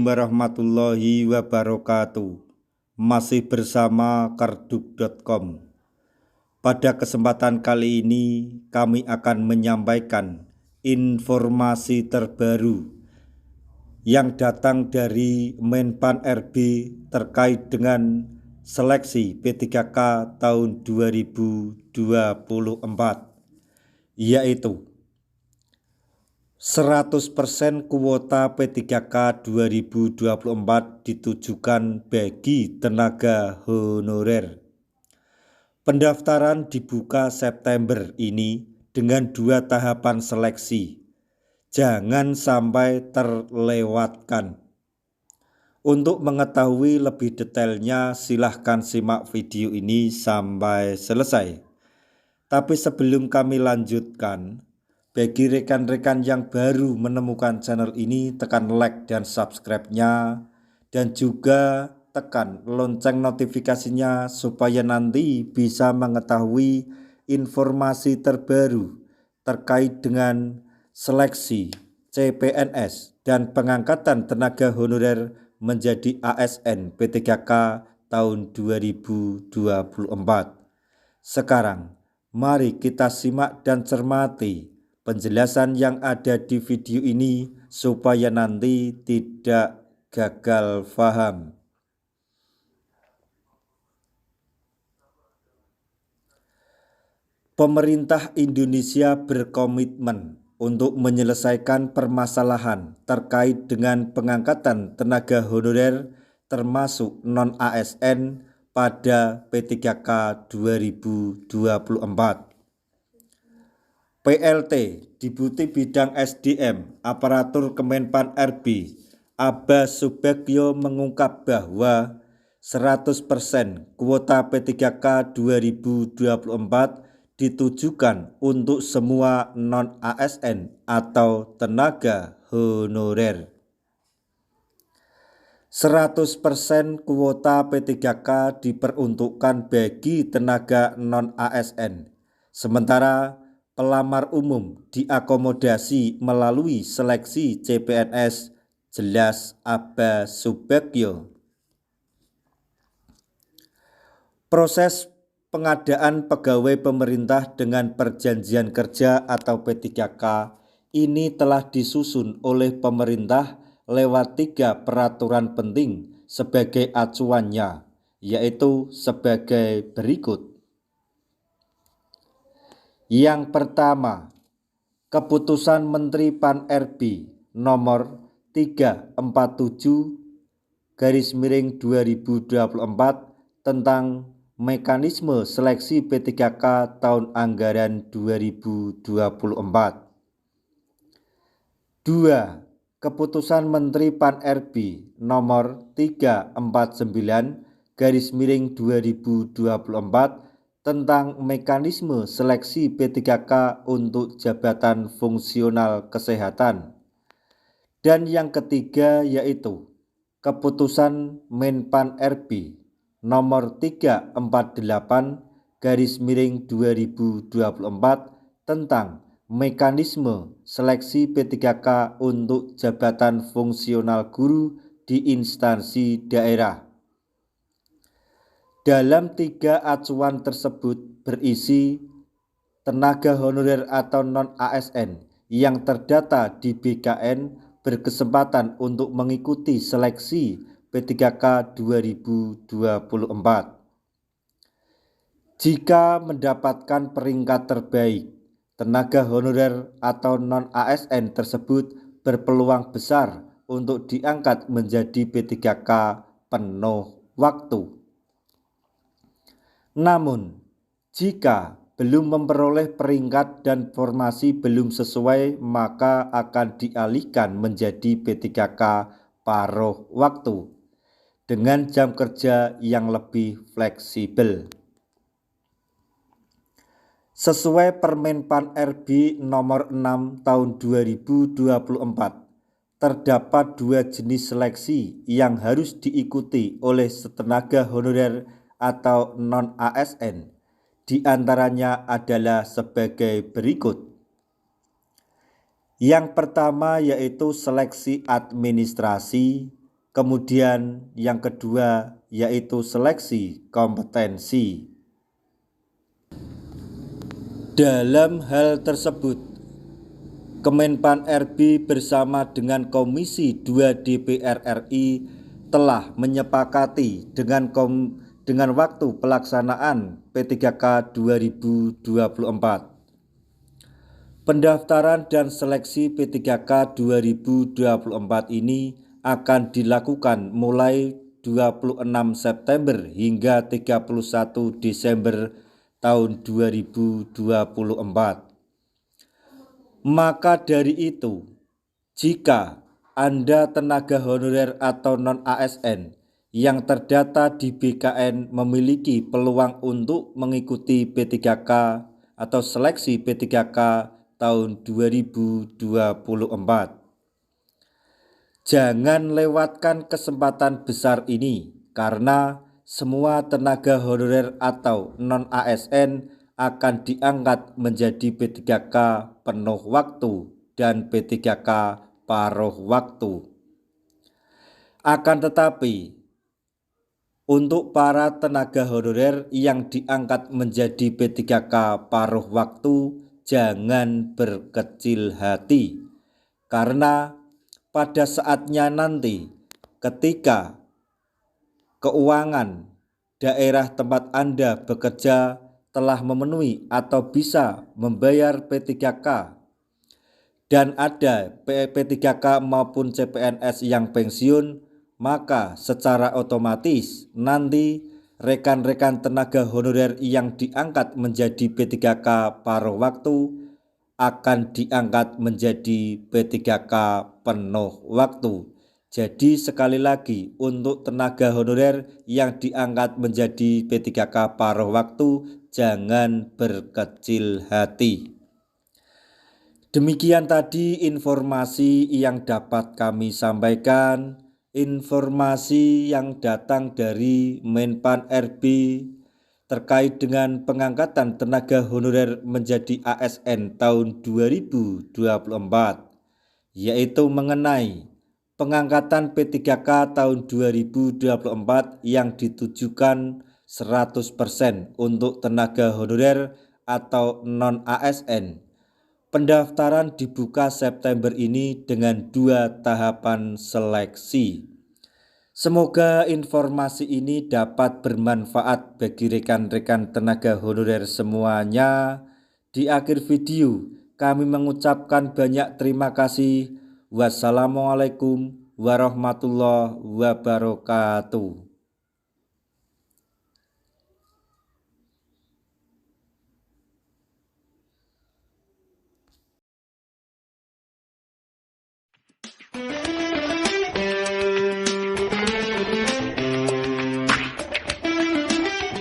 warahmatullahi wabarakatuh. Masih bersama karduk.com. Pada kesempatan kali ini kami akan menyampaikan informasi terbaru yang datang dari Menpan RB terkait dengan seleksi P3K tahun 2024, yaitu 100% kuota P3K 2024 ditujukan bagi tenaga honorer. Pendaftaran dibuka September ini dengan 2 tahapan seleksi. Jangan sampai terlewatkan. Untuk mengetahui lebih detailnya silahkan simak video ini sampai selesai. Tapi sebelum kami lanjutkan, bagi rekan-rekan yang baru menemukan channel ini, tekan like dan subscribe-nya, dan juga tekan lonceng notifikasinya supaya nanti bisa mengetahui informasi terbaru terkait dengan seleksi CPNS dan pengangkatan tenaga honorer menjadi ASN P3K tahun 2024. Sekarang, mari kita simak dan cermati penjelasan yang ada di video ini supaya nanti tidak gagal paham. Pemerintah Indonesia berkomitmen untuk menyelesaikan permasalahan terkait dengan pengangkatan tenaga honorer termasuk non-ASN pada P3K 2024. PLT Deputi Bidang SDM Aparatur Kemenpan RB Abbas Subagyo mengungkap bahwa 100% kuota P3K 2024 ditujukan untuk semua non-ASN atau tenaga honorer. 100% kuota P3K diperuntukkan bagi tenaga non-ASN, sementara pelamar umum diakomodasi melalui seleksi CPNS, jelas Abbas Subagyo. Proses pengadaan pegawai pemerintah dengan perjanjian kerja atau P3K ini telah disusun oleh pemerintah lewat 3 peraturan penting sebagai acuannya, yaitu sebagai berikut. Yang pertama, Keputusan Menteri Pan RB nomor 347/2024 tentang mekanisme seleksi P3K tahun anggaran 2024. 2. Keputusan Menteri Pan RB nomor 349/2024 tentang mekanisme seleksi P3K untuk jabatan fungsional kesehatan. Dan yang ketiga yaitu Keputusan Menpan RB nomor 348/2024 tentang mekanisme seleksi P3K untuk jabatan fungsional guru di instansi daerah. Dalam 3 acuan tersebut berisi tenaga honorer atau non-ASN yang terdata di BKN berkesempatan untuk mengikuti seleksi P3K 2024. Jika mendapatkan peringkat terbaik, tenaga honorer atau non-ASN tersebut berpeluang besar untuk diangkat menjadi P3K penuh waktu. Namun, jika belum memperoleh peringkat dan formasi belum sesuai, maka akan dialihkan menjadi P3K paruh waktu dengan jam kerja yang lebih fleksibel. Sesuai Permenpan RB nomor 6 tahun 2024, terdapat 2 jenis seleksi yang harus diikuti oleh tenaga honorer atau non-ASN, di antaranya adalah sebagai berikut. Yang pertama yaitu seleksi administrasi, Kemudian yang kedua yaitu seleksi kompetensi. Dalam hal tersebut, Kemenpan RB bersama dengan Komisi 2 DPR RI telah menyepakati dengan waktu pelaksanaan P3K 2024. Pendaftaran dan seleksi P3K 2024 ini akan dilakukan mulai 26 September hingga 31 Desember tahun 2024. Maka dari itu, jika Anda tenaga honorer atau non-ASN yang terdata di BKN memiliki peluang untuk mengikuti P3K atau seleksi P3K tahun 2024, jangan lewatkan kesempatan besar ini karena semua tenaga honorer atau non-ASN akan diangkat menjadi P3K penuh waktu dan P3K paruh waktu. Akan tetapi, untuk para tenaga honorer yang diangkat menjadi P3K paruh waktu, jangan berkecil hati, karena pada saatnya nanti ketika keuangan daerah tempat Anda bekerja telah memenuhi atau bisa membayar P3K dan ada P3K maupun CPNS yang pensiun, maka secara otomatis nanti rekan-rekan tenaga honorer yang diangkat menjadi P3K paruh waktu akan diangkat menjadi P3K penuh waktu. Jadi sekali lagi, untuk tenaga honorer yang diangkat menjadi P3K paruh waktu, jangan berkecil hati. Demikian tadi informasi yang dapat kami sampaikan, informasi yang datang dari Menpan RB terkait dengan pengangkatan tenaga honorer menjadi ASN tahun 2024, yaitu mengenai pengangkatan P3K tahun 2024 yang ditujukan 100% untuk tenaga honorer atau non-ASN. Pendaftaran dibuka September ini dengan 2 tahapan seleksi. Semoga informasi ini dapat bermanfaat bagi rekan-rekan tenaga honorer semuanya. Di akhir video, kami mengucapkan banyak terima kasih. Wassalamualaikum warahmatullahi wabarakatuh.